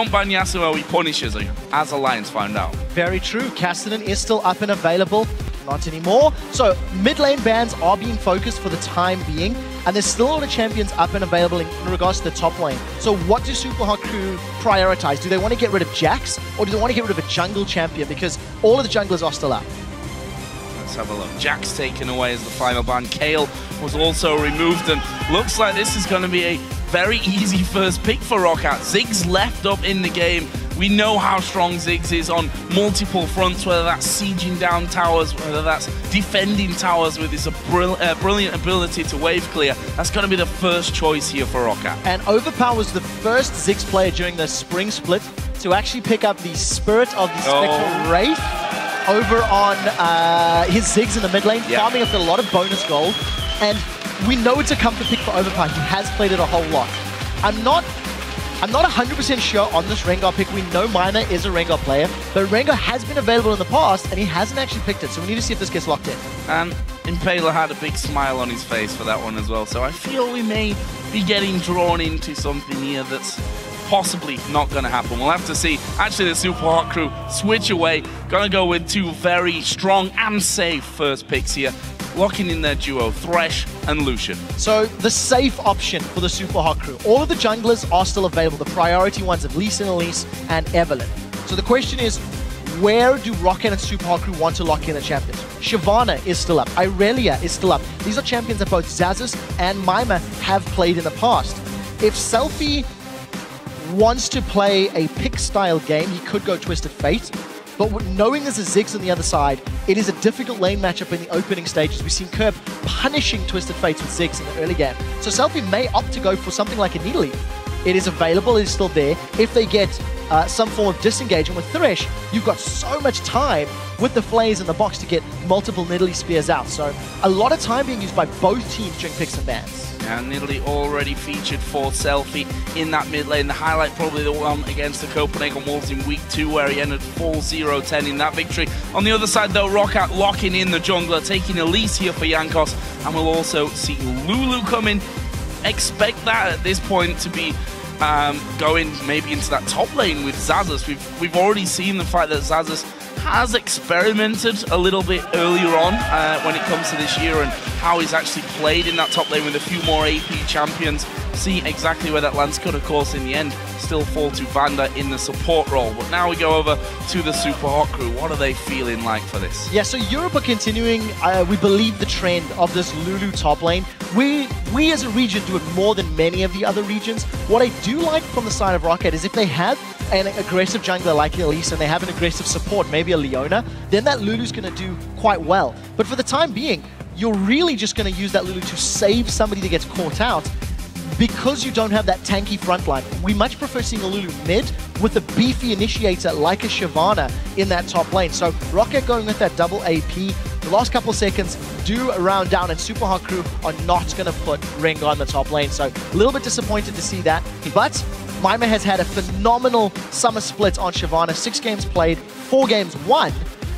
Ban Yasuo, he punishes him, as Alliance found out. Very true. Cassidy is still up and available. Not anymore. So mid lane bans are being focused for the time being, and there's still a lot of champions up and available in regards to the top lane. So what do Super Hot Crew prioritize? Do they want to get rid of Jax, or do they want to get rid of a jungle champion? Because all of the junglers are still up. Let's have a look. Jax taken away as the final ban. Kale was also removed, and looks like this is going to be a very easy first pick for ROCCAT. Ziggs left up in the game. We know how strong Ziggs is on multiple fronts, whether that's sieging down towers, whether that's defending towers with his brilliant ability to wave clear. That's going to be the first choice here for ROCCAT. And Overpower was the first Ziggs player during the spring split to actually pick up the Spirit of the Spectral Wraith over on his Ziggs in the mid lane, farming up a lot of bonus gold. And we know it's a comfort pick for Overpower. He has played it a whole lot. I'm not 100% sure on this Rengar pick. We know Miner is a Rengar player, but Rengar has been available in the past, and he hasn't actually picked it, so we need to see if this gets locked in. And Impaler had a big smile on his face for that one as well, so I feel we may be getting drawn into something here that's possibly not going to happen. We'll have to see. Actually, the Super Hot Crew switch away. Going to go with two very strong and safe first picks here, locking in their duo, Thresh and Lucian. So the safe option for the Super Hot Crew. All of the junglers are still available. The priority ones of Lee Sin, Elise, and Evelynn. So the question is, where do ROCCAT and Super Hot Crew want to lock in the champions? Shyvana is still up. Irelia is still up. These are champions that both Xaxus and Mima have played in the past. If Selfie wants to play a pick-style game, he could go Twisted Fate. But knowing there's a Ziggs on the other side, it is a difficult lane matchup in the opening stages. We've seen Curb punishing Twisted Fates with Ziggs in the early game. So Selfie may opt to go for something like a Needle Leaf. It is available, it is still there. If they get some form of disengagement with Thresh, you've got so much time with the Flays in the box to get multiple Nidalee Spears out. So a lot of time being used by both teams during picks and bans. And Nidalee already featured for Selfie in that mid lane. The highlight probably the one against the Copenhagen Wolves in week 2, where he ended 4-0-10 in that victory. On the other side though, ROCCAT locking in the jungler, taking Elise here for Jankos, and we'll also see Lulu come in. Expect that at this point to be going maybe into that top lane with Xaxus. We've already seen the fact that Xaxus has experimented a little bit earlier on when it comes to this year, and how he's actually played in that top lane with a few more AP champions. See exactly where that lands. Could, of course, in the end, still fall to Vanda in the support role. But now we go over to the Super Hot Crew. What are they feeling like for this? Yeah, so Europe are continuing, we believe, the trend of this Lulu top lane. We as a region do it more than many of the other regions. What I do like from the side of ROCCAT is if they have an aggressive jungler like Elise and they have an aggressive support, maybe a Leona, then that Lulu's going to do quite well. But for the time being, you're really just going to use that Lulu to save somebody that gets caught out, because you don't have that tanky frontline. We much prefer seeing a Lulu mid with a beefy initiator like a Shyvana in that top lane. So ROCCAT going with that double AP. The last couple of seconds do a round down, and Super Hot Crew are not going to put Rengar on the top lane. So a little bit disappointed to see that. But Mima has had a phenomenal summer split on Shyvana. 6 games played, 4 games won,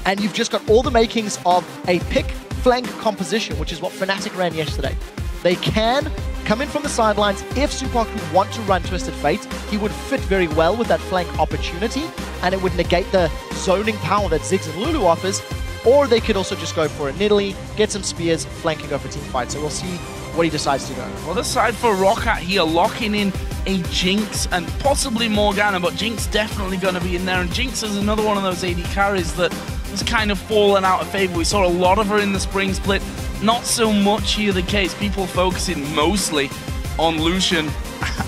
and you've just got all the makings of a pick flank composition, which is what Fnatic ran yesterday. They can come in from the sidelines. If Super Hot Crew want to run Twisted Fate, he would fit very well with that flank opportunity, and it would negate the zoning power that Ziggs and Lulu offers. Or they could also just go for a Nidalee, get some spears, flanking over team fight. So we'll see what he decides to go. Well, the side for ROCCAT here, locking in a Jinx and possibly Morgana, but Jinx definitely going to be in there. And Jinx is another one of those AD carries that has kind of fallen out of favor. We saw a lot of her in the spring split. Not so much here the case. People focusing mostly on Lucian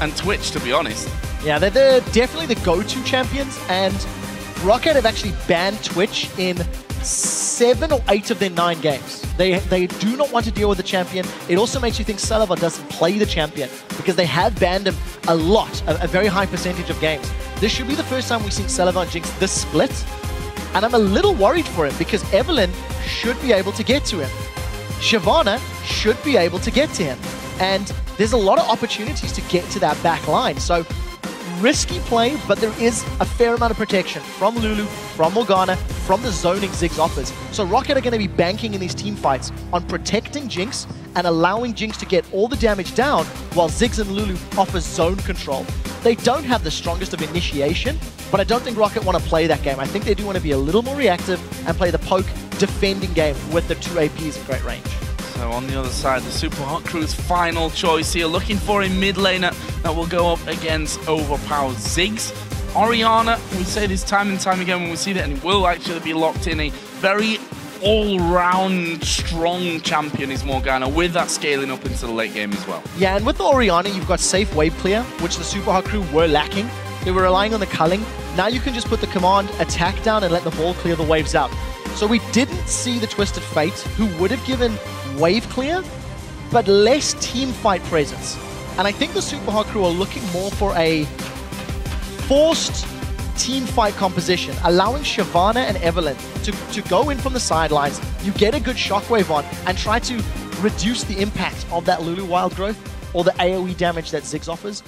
and Twitch, to be honest. Yeah, they're definitely the go-to champions, and ROCCAT have actually banned Twitch in 7 or 8 of their 9 games. They do not want to deal with the champion. It also makes you think Salava doesn't play the champion, because they have banned him a lot, a very high percentage of games. This should be the first time we've seen Salava and Jinx this split, and I'm a little worried for him, because Evelynn should be able to get to him. Shyvana should be able to get to him. And there's a lot of opportunities to get to that back line. So risky play, but there is a fair amount of protection from Lulu, from Morgana, from the zoning Ziggs offers. So ROCCAT are going to be banking in these team fights on protecting Jinx and allowing Jinx to get all the damage down, while Ziggs and Lulu offer zone control. They don't have the strongest of initiation, but I don't think ROCCAT want to play that game. I think they do want to be a little more reactive and play the poke defending game with the 2 APs in great range. So on the other side, the Super Hot Crew's final choice here, looking for a mid laner that will go up against overpowered Ziggs. Orianna, we say this time and time again when we see that, and it will actually be locked in, a very all-round strong champion is Morgana, with that scaling up into the late game as well. Yeah, and with the Orianna, you've got safe wave clear, which the Super Hot Crew were lacking. They were relying on the culling. Now you can just put the command attack down and let the ball clear the waves out. So we didn't see the Twisted Fate, who would have given wave clear, but less team fight presence. And I think the Super Hot Crew are looking more for a forced team fight composition, allowing Shyvana and Evelynn to go in from the sidelines. You get a good shockwave on and try to reduce the impact of that Lulu wild growth or the AoE damage that Ziggs offers.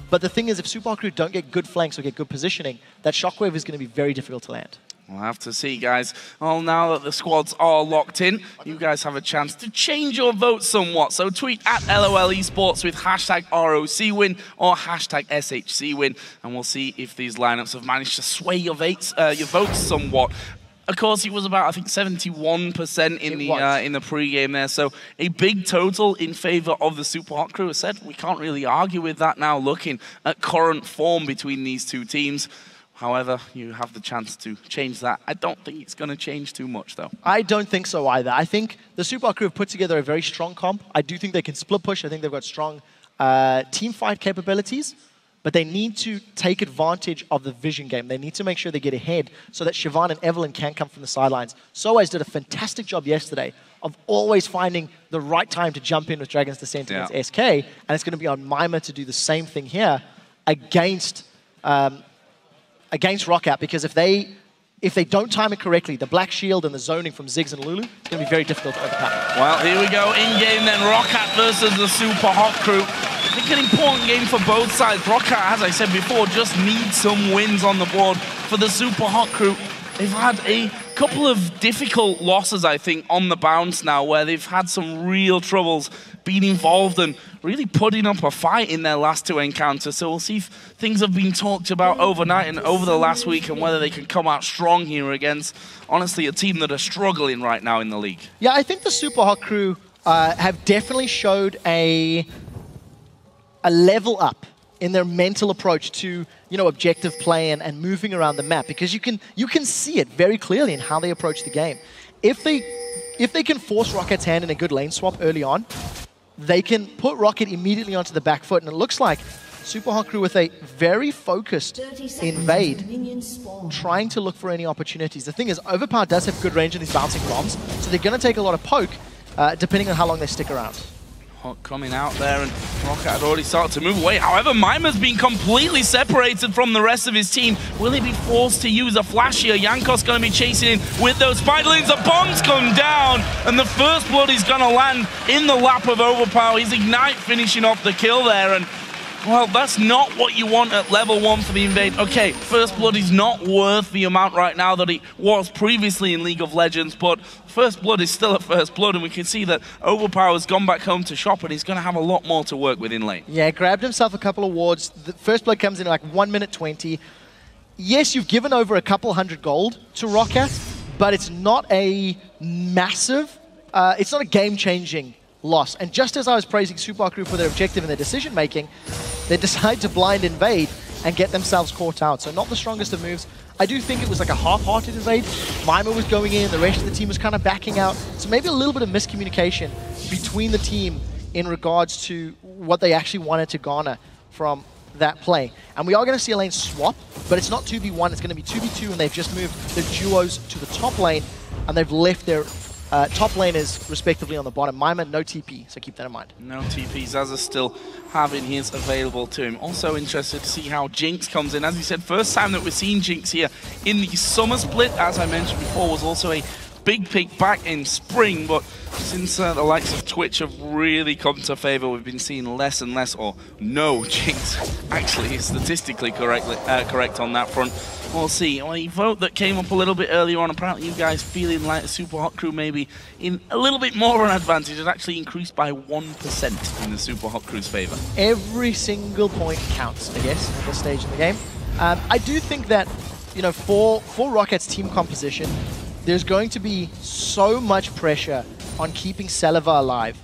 But the thing is, if Super Hot Crew don't get good flanks or get good positioning, that shockwave is going to be very difficult to land. We'll have to see, guys. Well, now that the squads are locked in, you guys have a chance to change your vote somewhat. So tweet at LOL Esports with hashtag ROCWin or hashtag SHCwin, and we'll see if these lineups have managed to sway your votes somewhat. Of course, it was about, I think, 71% in the pre-game there. So a big total in favor of the Super Hot Crew. As said, we can't really argue with that now, looking at current form between these two teams. However, you have the chance to change that. I don't think it's going to change too much, though. I don't think so either. I think the Super Hot Crew have put together a very strong comp. I do think they can split push. I think they've got strong team fight capabilities. But they need to take advantage of the vision game. They need to make sure they get ahead so that Shyvana and Evelynn can come from the sidelines. Soaz did a fantastic job yesterday of always finding the right time to jump in with Dragon's Descent against SK. And it's going to be on Mima to do the same thing here against ROCCAT, because if they don't time it correctly, the Black Shield and the zoning from Ziggs and Lulu, it's going to be very difficult to overcome. Well, here we go, in-game then, ROCCAT versus the Super Hot Crew. I think an important game for both sides. ROCCAT, as I said before, just needs some wins on the board. For the Super Hot Crew, they've had a couple of difficult losses, I think, on the bounce now, where they've had some real troubles being involved and really putting up a fight in their last 2 encounters. So we'll see if things have been talked about overnight and over the last week, and whether they can come out strong here against, honestly, a team that are struggling right now in the league. Yeah, I think the Super Hot Crew have definitely showed a level up in their mental approach to, you know, objective play and moving around the map, because you can see it very clearly in how they approach the game. If they can force ROCCAT's hand in a good lane swap early on, they can put ROCCAT immediately onto the back foot, and it looks like Super Hot Crew with a very focused invade, trying to look for any opportunities. The thing is, Overpower does have good range in these bouncing bombs, so they're going to take a lot of poke, depending on how long they stick around. Coming out there, and ROCCAT had already started to move away. However, Mima's been completely separated from the rest of his team. Will he be forced to use a flash here? Jankos going to be chasing in with those spiderlings. The bombs come down, and the first blood is going to land in the lap of Overpower. He's Ignite finishing off the kill there, and well, that's not what you want at level 1 for the invade. Okay, First Blood is not worth the amount right now that it was previously in League of Legends, but First Blood is still a First Blood, and we can see that Overpower has gone back home to shop, and he's going to have a lot more to work with in lane. Yeah, grabbed himself a couple of wards. The First Blood comes in like 1 minute 20. Yes, you've given over a couple hundred gold to ROCCAT, but it's not a massive, it's not a game-changing loss. And just as I was praising Super Hot Crew for their objective and their decision-making, they decide to blind invade and get themselves caught out. So not the strongest of moves. I do think it was like a half-hearted invade. Mima was going in, the rest of the team was kind of backing out. So maybe a little bit of miscommunication between the team in regards to what they actually wanted to garner from that play. And we are going to see a lane swap, but it's not 2v1, it's going to be 2v2, and they've just moved the duos to the top lane, and they've left their top laners respectively on the bottom. Mima, no TP, so keep that in mind. No TP, Zaza still having his available to him. Also interested to see how Jinx comes in. As we said, first time that we're seeing Jinx here in the summer split, as I mentioned before, was also a big pick back in spring, but since the likes of Twitch have really come to favor, we've been seeing less and less, or no Jinx, actually statistically correct on that front. we'll see. Well, the vote that came up a little bit earlier on, apparently you guys feeling like the Super Hot Crew maybe in a little bit more of an advantage. It actually increased by 1% in the Super Hot Crew's favor. Every single point counts, I guess, at this stage in the game. I do think that, you know, for ROCCAT's team composition, there's going to be so much pressure on keeping Selva alive.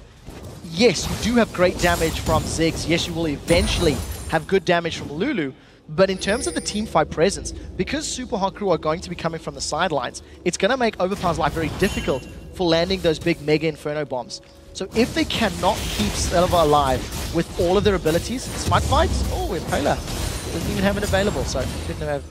Yes, you do have great damage from Ziggs. Yes, you will eventually have good damage from Lulu. But in terms of the teamfight presence, because Super Hot Crew are going to be coming from the sidelines, it's going to make Overpower's life very difficult for landing those big Mega Inferno bombs. So if they cannot keep Selva alive with all of their abilities, Smite Fights, oh, Impaler doesn't even have it available, so couldn't have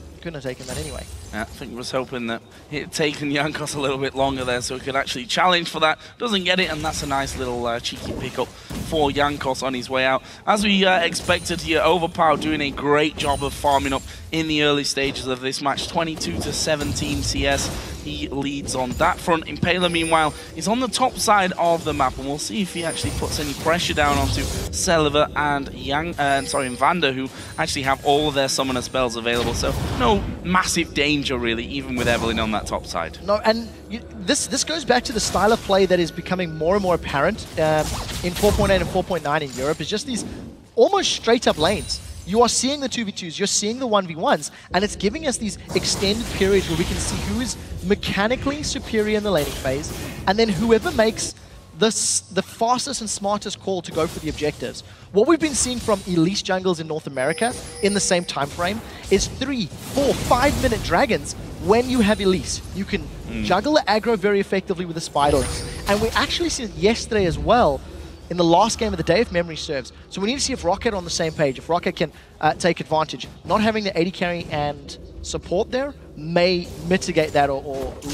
taken that anyway. I think was hoping that it had taken Jankos a little bit longer there so he could actually challenge for that. Doesn't get it, and that's a nice little cheeky pickup for Jankos on his way out. As we expected here, Overpower doing a great job of farming up in the early stages of this match. 22-17 CS. He leads on that front. Impaler, meanwhile, is on the top side of the map, and we'll see if he actually puts any pressure down onto Selva and Vander, who actually have all of their summoner spells available. So no massive danger, really, even with Evelyn on that top side. No, and this goes back to the style of play that is becoming more and more apparent in 4.8 and 4.9 in Europe. It's just these almost straight-up lanes. You are seeing the 2v2s, you're seeing the 1v1s, and it's giving us these extended periods where we can see who is mechanically superior in the laning phase, and then whoever makes the fastest and smartest call to go for the objectives. What we've been seeing from Elise jungles in North America in the same time frame is 3, 4, 5-minute dragons when you have Elise. You can juggle the aggro very effectively with the Spiderlings. And we actually see it yesterday as well, in the last game of the day, if memory serves. So we need to see if ROCCAT are on the same page, if ROCCAT can take advantage. Not having the AD carry and support there may mitigate that or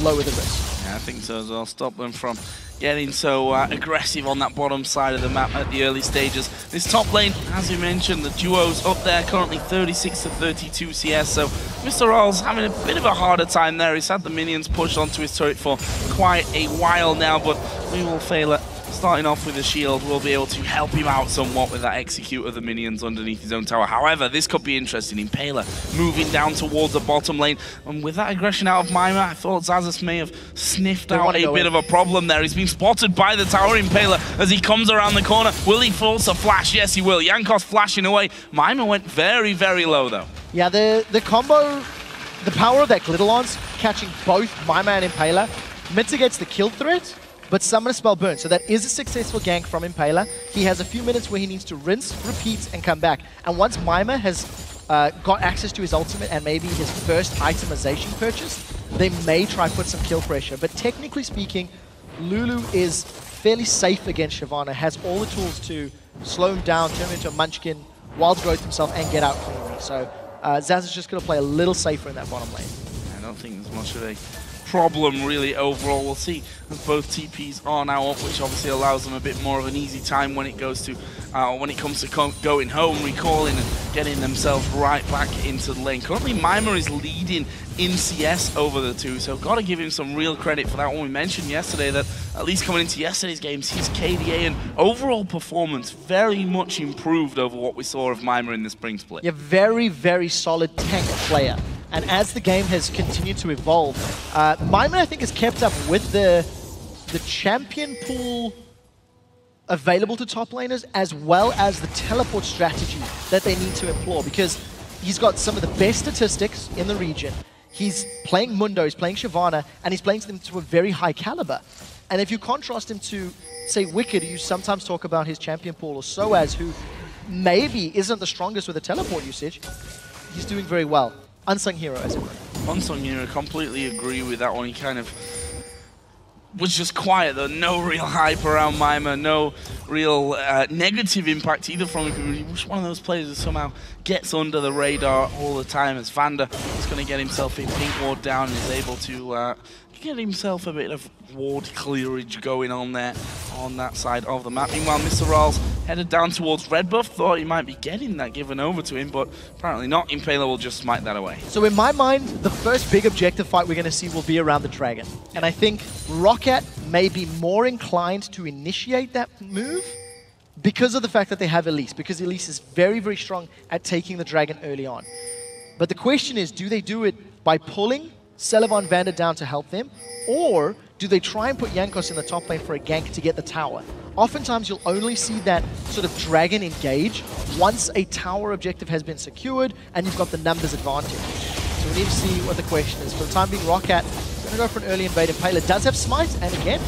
lower the risk. Yeah, I think so as well. Stop them from getting so aggressive on that bottom side of the map at the early stages. This top lane, as you mentioned, the duos up there, currently 36-32 CS, so Mr. Rolls having a bit of a harder time there. He's had the minions pushed onto his turret for quite a while now, but we will fail it. Starting off with a shield, we'll be able to help him out somewhat with that execute of the minions underneath his own tower. However, this could be interesting. Impaler moving down towards the bottom lane. And with that aggression out of Mima, I thought Xaxus may have sniffed out a bit of a problem there. He's been spotted by the tower Impaler as he comes around the corner. Will he force a flash? Yes, he will. Jankos flashing away. Mima went very, very low, though. Yeah, the combo, the power of that Glitterlance, catching both Mima and Impaler, mitigates the kill threat, but Summoner Spell burn. So that is a successful gank from Impaler. He has a few minutes where he needs to rinse, repeat, and come back. And once Mima has got access to his ultimate and maybe his first itemization purchase, they may try put some kill pressure. But technically speaking, Lulu is fairly safe against Shyvana, has all the tools to slow him down, turn him into a munchkin, wild growth himself, and get out cleanly. So Zaz is just going to play a little safer in that bottom lane. I don't think there's much of a problem really overall. We'll see as both TPs are now up, which obviously allows them a bit more of an easy time when it goes to when it comes to going home, recalling and getting themselves right back into the lane. Currently Mima is leading in CS over the two, so got to give him some real credit for that one. We mentioned yesterday that at least coming into yesterday's games, his KDA and overall performance very much improved over what we saw of Mima in the spring split. Yeah, very, very solid tank player. And as the game has continued to evolve, Mima, I think, has kept up with the champion pool available to top laners, as well as the teleport strategy that they need to employ, because he's got some of the best statistics in the region. He's playing Mundo, he's playing Shyvana, and he's playing them to a very high caliber. And if you contrast him to, say, Wicked, who you sometimes talk about his champion pool, or Soaz, who maybe isn't the strongest with the teleport usage, he's doing very well. Unsung hero, as it were. Unsung hero, completely agree with that one. He kind of was just quiet though, no real hype around Mima, no real negative impact either from him. He was one of those players that somehow gets under the radar all the time, as Vander is going to get himself a pink ward down and is able to get himself a bit of ward clearage going on there on that side of the map. Meanwhile, Mr. Rawls headed down towards red buff, thought he might be getting that given over to him, but apparently not. Impaler will just smite that away. So in my mind, the first big objective fight we're going to see will be around the dragon. And I think ROCCAT may be more inclined to initiate that move because of the fact that they have Elise, because Elise is very, very strong at taking the dragon early on. But the question is, do they do it by pulling Celevar and Vander down to help them, or do they try and put Jankos in the top lane for a gank to get the tower? Oftentimes, you'll only see that sort of dragon engage once a tower objective has been secured and you've got the numbers advantage. So we need to see what the question is. For the time being, ROCCAT is going to go for an early invade. Impaler does have smite, and again,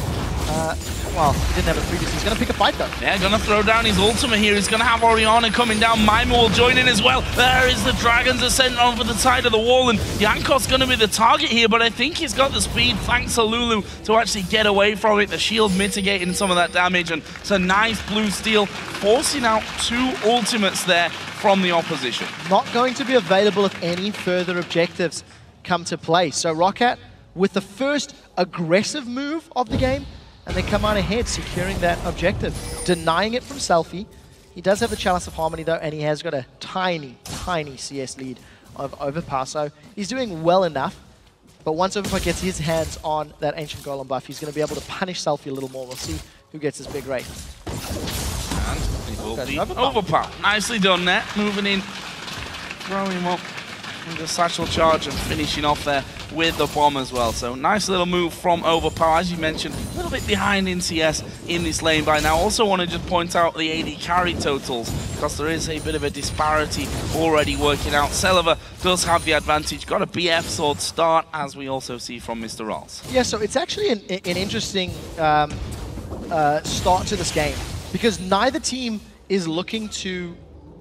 well, he didn't have it previously. He's going to pick a fight, though. Yeah, going to throw down his ultimate here. He's going to have Orianna coming down. Mima will join in as well. There is the Dragon's Ascent over the side of the wall, and Jankos going to be the target here, but I think he's got the speed, thanks to Lulu, to actually get away from it. The shield mitigating some of that damage, and it's a nice blue steal, forcing out 2 ultimates there from the opposition. Not going to be available if any further objectives come to play. So ROCCAT, with the first aggressive move of the game, and they come out ahead, securing that objective, denying it from Selfie. He does have the Chalice of Harmony, though, and he has got a tiny, tiny CS lead of Overpower, so he's doing well enough. But once Overpower gets his hands on that Ancient Golem buff, he's going to be able to punish Selfie a little more. We'll see who gets his big rate. And it will be Overpower. Nicely done there, moving in, throwing him up with the satchel charge and finishing off there with the bomb as well. So nice little move from Overpower. As you mentioned, a little bit behind in CS in this lane by now. Also want to just point out the AD carry totals, because there is a bit of a disparity already working out. Celevar does have the advantage. Got a BF sword start, as we also see from Mr. Rolls. Yeah, so it's actually an interesting start to this game, because neither team is looking to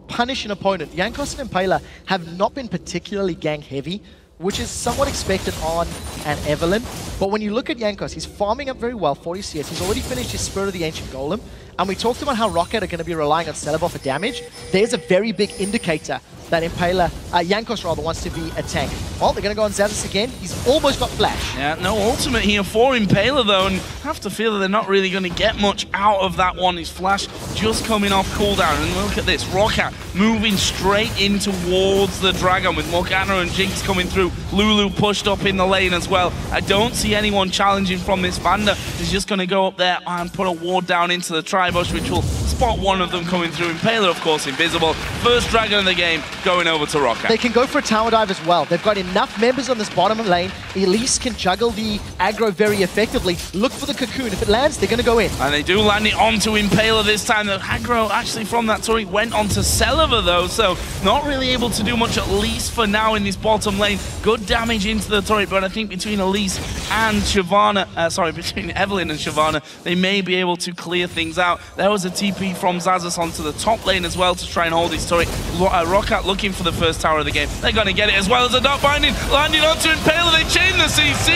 punish an opponent. Jankos and Impaler have not been particularly gank heavy, which is somewhat expected on an Evelyn. But when you look at Jankos, he's farming up very well, 40 CS. He's already finished his Spirit of the Ancient Golem. And we talked about how ROCCAT are going to be relying on Celevar for damage. There's a very big indicator that Jankos rather, wants to be a tank. Well, they're going to go on Xaxis again. He's almost got flash. Yeah, no ultimate here for Impaler, though, and I have to feel that they're not really going to get much out of that one. His flash just coming off cooldown. And look at this, ROCCAT moving straight in towards the Dragon with Morgana and Jinx coming through. Lulu pushed up in the lane as well. I don't see anyone challenging from this Vander. He's just going to go up there and put a ward down into the Tribush, which will spot one of them coming through. Impaler, of course, invisible. First Dragon of the game going over to ROCCAT. They can go for a tower dive as well. They've got enough members on this bottom lane. Elise can juggle the aggro very effectively. Look for the cocoon. If it lands, they're going to go in. And they do land it onto Impaler this time. The aggro actually from that turret went onto Celevar, though, so not really able to do much, at least for now, in this bottom lane. Good damage into the turret, but I think between Elise and Shyvana, between Evelyn and Shyvana, they may be able to clear things out. There was a TP from Xaxis onto the top lane as well to try and hold his turret. ROCCAT looking for the first tower of the game. They're going to get it, as well as a dot binding, landing onto Impaler. They chain the CC,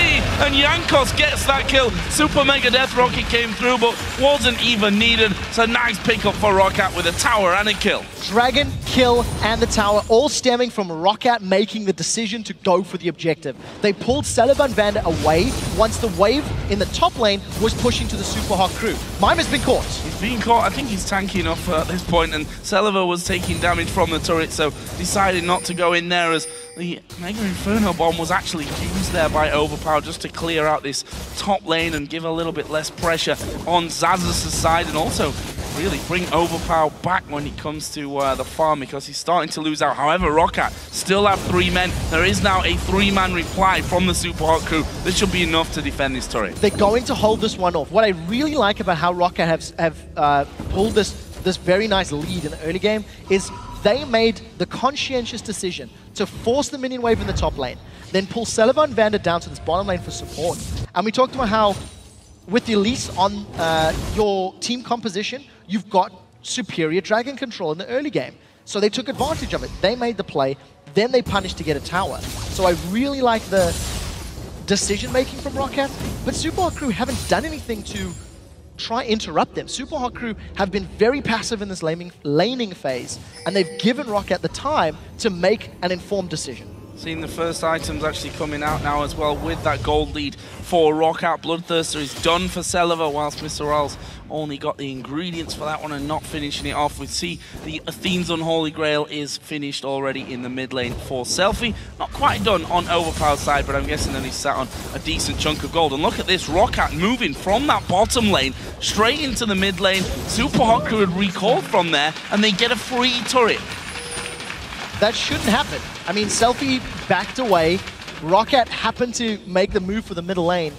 and Jankos gets that kill. Super Mega Death Rocket came through, but wasn't even needed. It's a nice pickup for ROCCAT with a tower and a kill. Dragon, kill, and the tower, all stemming from ROCCAT making the decision to go for the objective. They pulled Celevar and Vander away once the wave in the top lane was pushing to the Super Hawk crew. Mima's been caught. He's being caught. I think he's tanky enough at this point, and Celevar was taking damage from the turret, so decided not to go in there, as the Mega Inferno Bomb was actually used there by Overpower just to clear out this top lane and give a little bit less pressure on Xaxis' side, and also really bring Overpower back when it comes to the farm, because he's starting to lose out. However, ROCCAT still have 3 men. There is now a 3-man reply from the Super Hot crew. This should be enough to defend this turret. They're going to hold this one off. What I really like about how ROCCAT have pulled this very nice lead in the early game is they made the conscientious decision to force the minion wave in the top lane, then pull Celevar and Vander down to this bottom lane for support. And we talked about how with the Elise on your team composition, you've got superior dragon control in the early game. So they took advantage of it. They made the play, then they punished to get a tower. So I really like the decision-making from ROCCAT, but Super Hot crew haven't done anything to try interrupt them. Super Hot crew have been very passive in this laning phase, and they've given ROCCAT the time to make an informed decision. Seeing the first items actually coming out now as well with that gold lead for ROCCAT. Bloodthirster is done for Celevar, whilst Mr. Rolls only got the ingredients for that one and not finishing it off. We see the Athene's Unholy Grail is finished already in the mid lane for Selfie. Not quite done on Overpower's side, but I'm guessing that he's sat on a decent chunk of gold. And look at this, ROCCAT moving from that bottom lane straight into the mid lane. Super Hot crew had recalled from there, and they get a free turret. That shouldn't happen. I mean, Selfie backed away, ROCCAT happened to make the move for the middle lane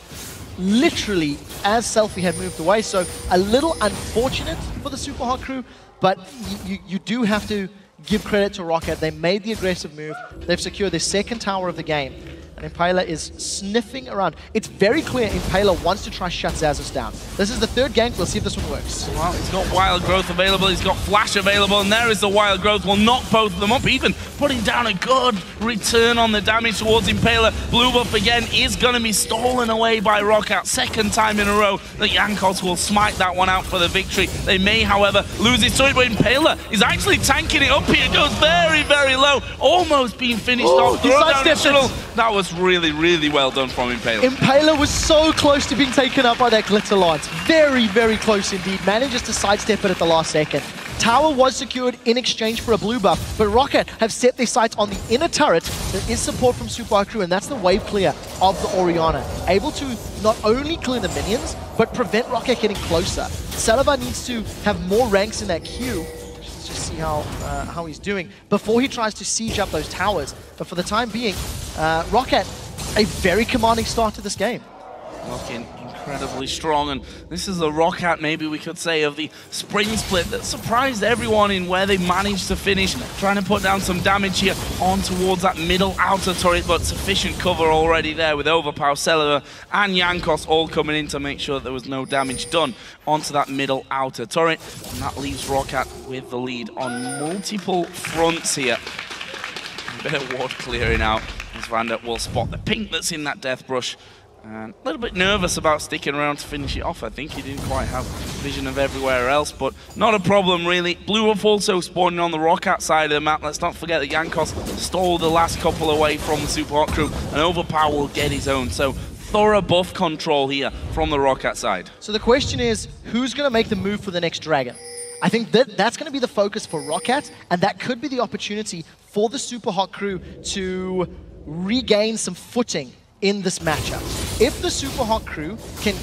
literally as Selfie had moved away. So a little unfortunate for the Super Hot crew, but you do have to give credit to ROCCAT. They made the aggressive move. They've secured their second tower of the game. And Impaler is sniffing around. It's very clear Impaler wants to try shut Xaxus down. This is the third gank. We'll see if this one works. Well, he's got Wild Growth available. He's got Flash available. And there is the Wild Growth. Will knock both of them up. Even putting down a good return on the damage towards Impaler. Blue buff again is going to be stolen away by ROCCAT. Second time in a row that Jankos will smite that one out for the victory. They may, however, lose his turret. But Impaler is actually tanking it up here. Goes very, very low. Almost being finished off. He sidestepped it. That was really, really well done from Impaler. Impaler was so close to being taken up by that Glitter Lance. Very, very close indeed. Manages to sidestep it at the last second. Tower was secured in exchange for a blue buff, but ROCCAT have set their sights on the inner turret. There is support from Super Hot crew, and that's the wave clear of the Orianna. Able to not only clear the minions, but prevent ROCCAT getting closer. Salivar needs to have more ranks in that queue. Let's just see how he's doing before he tries to siege up those towers. But for the time being, ROCCAT, a very commanding start to this game. Looking incredibly strong, and this is the ROCCAT, maybe we could say, of the spring split that surprised everyone in where they managed to finish, trying to put down some damage here on towards that middle outer turret, but sufficient cover already there with Overpower, Salivar, and Jankos all coming in to make sure that there was no damage done onto that middle outer turret, and that leaves ROCCAT with the lead on multiple fronts here. A bit of ward clearing out as Vander will spot the pink that's in that death brush. And a little bit nervous about sticking around to finish it off. I think he didn't quite have vision of everywhere else, but not a problem really. Blue Wolf also spawning on the ROCCAT side of the map. Let's not forget that Jankos stole the last couple away from the Super Hot crew, and Overpower will get his own. So thorough buff control here from the ROCCAT side. So the question is, who's going to make the move for the next dragon? I think that's going to be the focus for ROCCAT, and that could be the opportunity for the Super Hot crew to regain some footing in this matchup. If the Super Hot crew can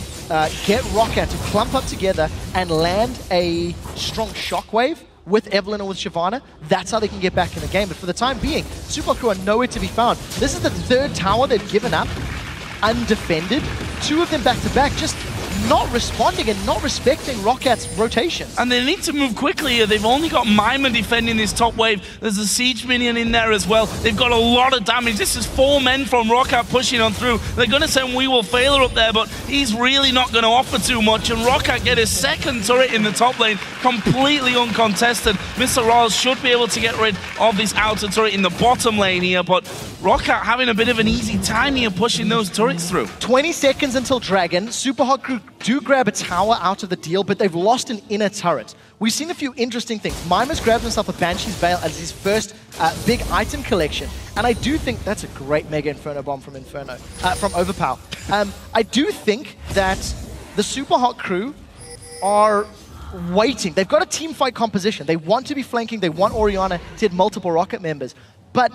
get ROCCAT to clump up together and land a strong shockwave with Evelynn or with Shyvana, that's how they can get back in the game. But for the time being, Super Hot crew are nowhere to be found. This is the third tower they've given up, undefended. Two of them back-to-back, just not responding and not respecting ROCCAT's rotations. And they need to move quickly here. They've only got Mima defending this top wave. There's a siege minion in there as well. They've got a lot of damage. This is 4 men from ROCCAT pushing on through. They're going to send We Will Failure up there, but he's really not going to offer too much. And ROCCAT get his second turret in the top lane, completely uncontested. Mr. Royals should be able to get rid of this outer turret in the bottom lane here, but ROCCAT having a bit of an easy time here pushing those turrets through. 20 seconds until Dragon. Super Hot crew do grab a tower out of the deal, but they've lost an inner turret. We've seen a few interesting things. Mima's grabbed himself a Banshee's Veil as his first big item collection, and I do think that's a great Mega Inferno Bomb from Overpower. I do think that the Super Hot crew are waiting. They've got a team fight composition. They want to be flanking. They want Orianna to hit multiple ROCCAT members, but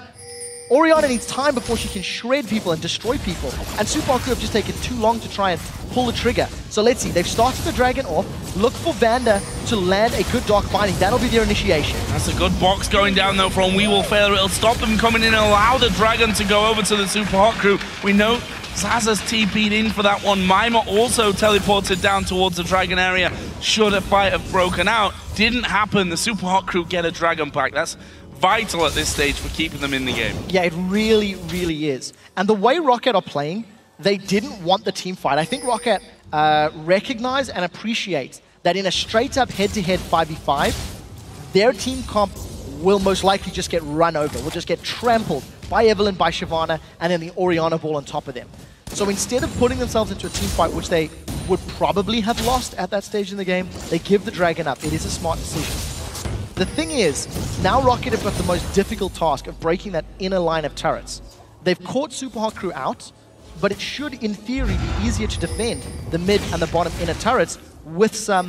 Orianna needs time before she can shred people and destroy people, and Super Hot crew have just taken too long to try and pull the trigger. So let's see, they've started the Dragon off. Look for Vander to land a good Dark Binding. That'll be their initiation. That's a good box going down though from We Will Fail. It'll stop them coming in and allow the Dragon to go over to the Super Hot crew. We know Xaxus TP'd in for that one. Mima also teleported down towards the Dragon area should a fight have broken out. Didn't happen. The Super Hot crew get a Dragon pack. That's vital at this stage for keeping them in the game. Yeah, it really, really is. And the way ROCCAT are playing, they didn't want the team fight. I think ROCCAT recognize and appreciate that in a straight-up head-to-head 5v5, their team comp will most likely just get run over, will just get trampled by Evelynn, by Shyvana, and then the Orianna ball on top of them. So instead of putting themselves into a team fight, which they would probably have lost at that stage in the game, they give the Dragon up. It is a smart decision. The thing is, now ROCCAT have got the most difficult task of breaking that inner line of turrets. They've caught Super Hot crew out, but it should, in theory, be easier to defend the mid and the bottom inner turrets with some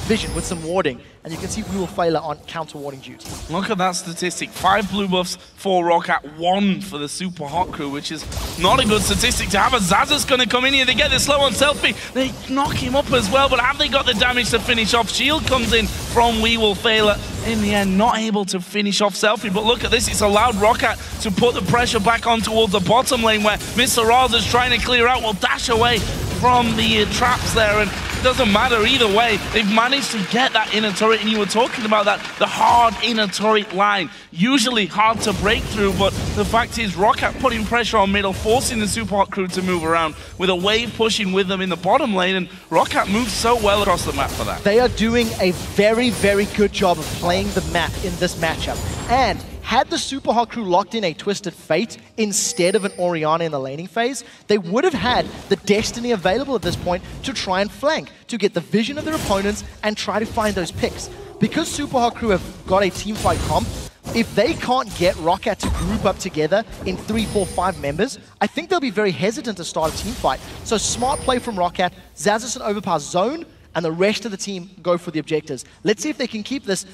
vision, with some warding. And you can see We Will Fail on counter-warding duty. Look at that statistic. 5 blue buffs for ROCCAT, 1 for the Super Hot crew, which is not a good statistic to have. A Xaxus going to come in here. They get the slow on Selfie. They knock him up as well, but have they got the damage to finish off? Shield comes in from We Will Fail. in the end, not able to finish off Selfie. But look at this, it's allowed ROCCAT to put the pressure back on towards the bottom lane where Mr. Raz is trying to clear out, will dash away from the traps there, and it doesn't matter either way. They've managed to get that inner turret, and you were talking about that, the hard inner turret line. Usually hard to break through, but the fact is ROCCAT putting pressure on middle, forcing the Super Hot crew to move around with a wave pushing with them in the bottom lane, and ROCCAT moves so well across the map for that. They are doing a very, very good job of playing the map in this matchup. And had the Super Hot crew locked in a Twisted Fate instead of an Orianna in the laning phase, they would have had the Destiny available at this point to try and flank, to get the vision of their opponents and try to find those picks. Because Super Hot crew have got a teamfight comp, if they can't get ROCCAT to group up together in 3, 4, 5 members, I think they'll be very hesitant to start a teamfight. So smart play from ROCCAT, Xaxis and Overpower zone, and the rest of the team go for the objectives. Let's see if they can keep this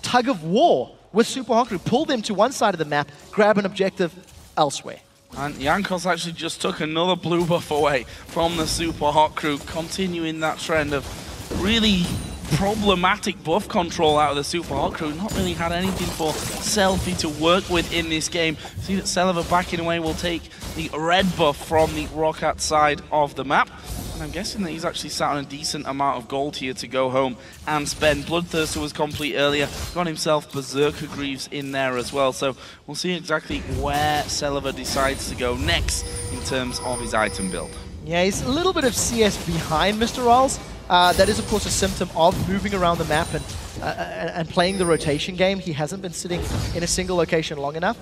tug of war with Super Hot crew, pull them to one side of the map, grab an objective elsewhere. And Jankos actually just took another blue buff away from the Super Hot crew, continuing that trend of really problematic buff control out of the Super Hot crew. Not really had anything for Selfie to work with in this game. See that Celiva backing away will take the red buff from the ROCCAT side of the map. And I'm guessing that he's actually sat on a decent amount of gold here to go home and spend. Bloodthirster was complete earlier, got himself Berserker Greaves in there as well. So we'll see exactly where Celiva decides to go next in terms of his item build. Yeah, he's a little bit of CS behind Mr. Rawls. That is, of course, a symptom of moving around the map and playing the rotation game. He hasn't been sitting in a single location long enough.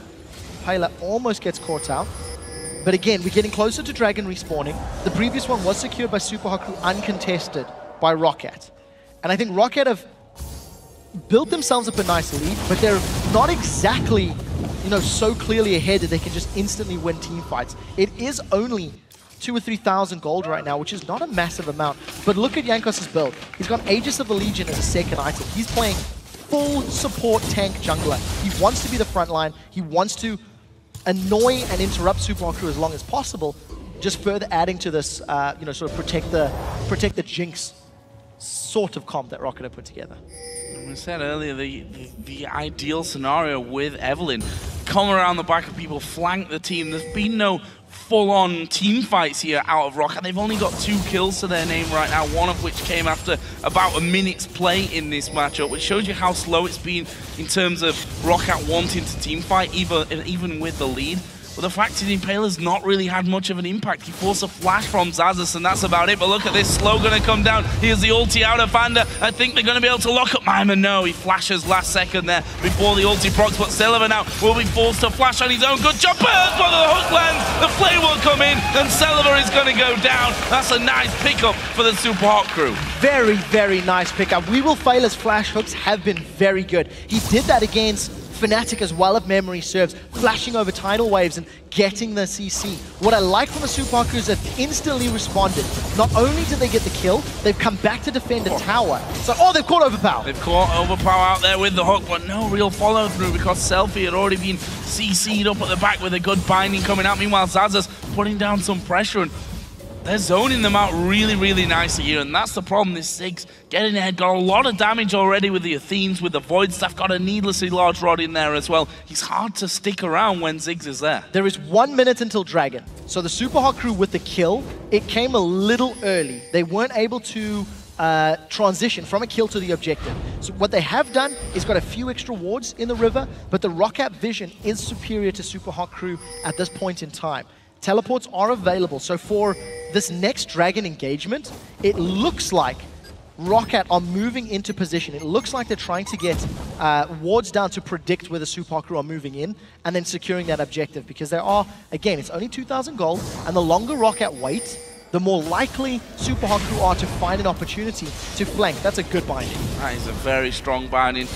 Payla almost gets caught out. But again, we're getting closer to Dragon respawning. The previous one was secured by Super Hot crew, uncontested by ROCCAT. And I think ROCCAT have built themselves up a nice lead, but they're not exactly, so clearly ahead that they can just instantly win team fights. It is only 2,000 or 3,000 gold right now, which is not a massive amount. But look at Jankos' build. He's got Aegis of the Legion as a second item. He's playing full support tank jungler. He wants to be the front line. He wants to annoy and interrupt Super Hot crew as long as possible, just further adding to this, sort of protect the Jinx sort of comp that ROCCAT have put together. I said earlier, the ideal scenario with Evelynn, come around the back of people, flank the team. There's been no full-on team fights here out of ROCCAT. They've only got 2 kills to their name right now, one of which came after about a minute's play in this matchup, which shows you how slow it's been in terms of ROCCAT wanting to team fight, even with the lead. But the fact is, Impale's not really had much of an impact. He forced a flash from Xaxis, and that's about it. But look at this, Slow gonna come down. Here's the ulti out of Fanda. I think they're gonna be able to lock up Mima. No, he flashes last second there before the ulti procs, but Celiva now will be forced to flash on his own. Good job, burst, but the hook lands. The flame will come in, and Celiva is gonna go down. That's a nice pickup for the Super Hot crew. Very, very nice pickup. We Will Fail as flash hooks have been very good. He did that against Fnatic as well, if memory serves, flashing over tidal waves and getting the CC. What I like from the Super Hot crew is they've instantly responded. Not only did they get the kill, they've come back to defend a tower. So, they've caught Overpower. They've caught Overpower out there with the hook, but no real follow through because Selfie had already been CC'd up at the back with a good binding coming out. Meanwhile, Xaxis putting down some pressure, and they're zoning them out really, really nicely here, and that's the problem. This Ziggs getting ahead, got a lot of damage already with the Athenes, with the Void Staff, got a needlessly large rod in there as well. He's hard to stick around when Ziggs is there. There is 1 minute until Dragon. So the Super Hot crew with the kill, it came a little early. They weren't able to transition from a kill to the objective. So what they have done is got a few extra wards in the river, but the ROCCAT vision is superior to Super Hot crew at this point in time. Teleports are available, so for this next Dragon engagement, it looks like ROCCAT are moving into position. It looks like they're trying to get wards down to predict where the Super Hot crew are moving in and then securing that objective, because there are, again, it's only 2,000 gold, and the longer ROCCAT wait, the more likely Super Hot crew are to find an opportunity to flank. That's a good binding. That is a very strong binding.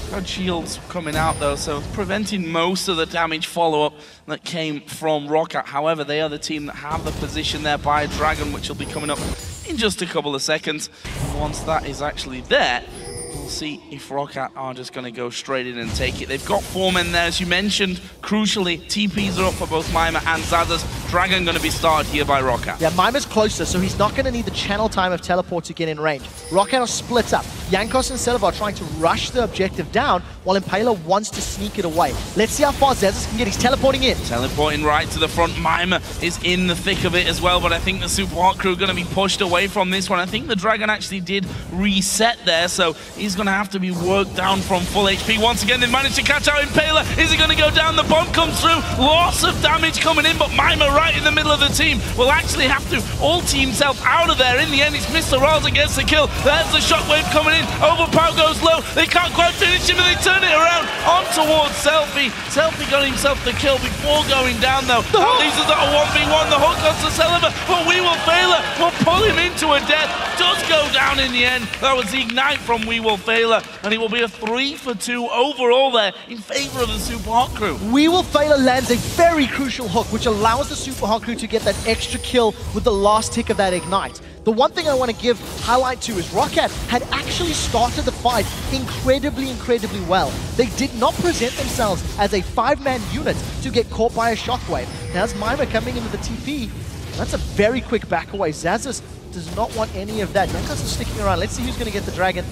Got shields coming out though, so preventing most of the damage follow-up that came from ROCCAT. However, they are the team that have the position there by Dragon, which will be coming up in just a couple of seconds. And once that is actually there, we'll see if ROCCAT are just going to go straight in and take it. They've got 4 men there, as you mentioned. Crucially, TPs are up for both Mima and Xaxis. Dragon going to be started here by ROCCAT. Yeah, Mima's closer, so he's not going to need the channel time of teleport to get in range. ROCCAT are split up. Jankos and Celebar are trying to rush the objective down, while Impaler wants to sneak it away. Let's see how far Zazas can get. He's teleporting in. Teleporting right to the front. Mima is in the thick of it as well, but I think the Super Hot Crew are going to be pushed away from this one. I think the Dragon actually did reset there, so he's going to have to be worked down from full HP. Once again, they managed to catch out Impaler. Is he going to go down? The bomb comes through. Loss of damage coming in, but Mima right in the middle of the team will actually have to ulti himself out of there. In the end, it's Mr. Rolls against the kill. There's the shockwave coming in. Overpower goes low. They can't quite finish him, and they turn it around on towards Selfie. Selfie got himself the kill before going down, though. That leaves us at a 1v1. The hook goes to Celebar, but We Will Failure will pull him into a death. Does go down in the end. That was the ignite from We Will Failure, and it will be a 3-for-2 overall there in favor of the Super Hot Crew. We Will Failure lands a very crucial hook, which allows the Super Hot Crew to get that extra kill with the last tick of that ignite. The one thing I want to give highlight to is ROCCAT had actually started the fight incredibly well. They did not present themselves as a 5-man unit to get caught by a shockwave. Now as Mima coming into the TP, that's a very quick back away. Zazas does not want any of that. Jankos is sticking around. Let's see who's going to get the Dragon.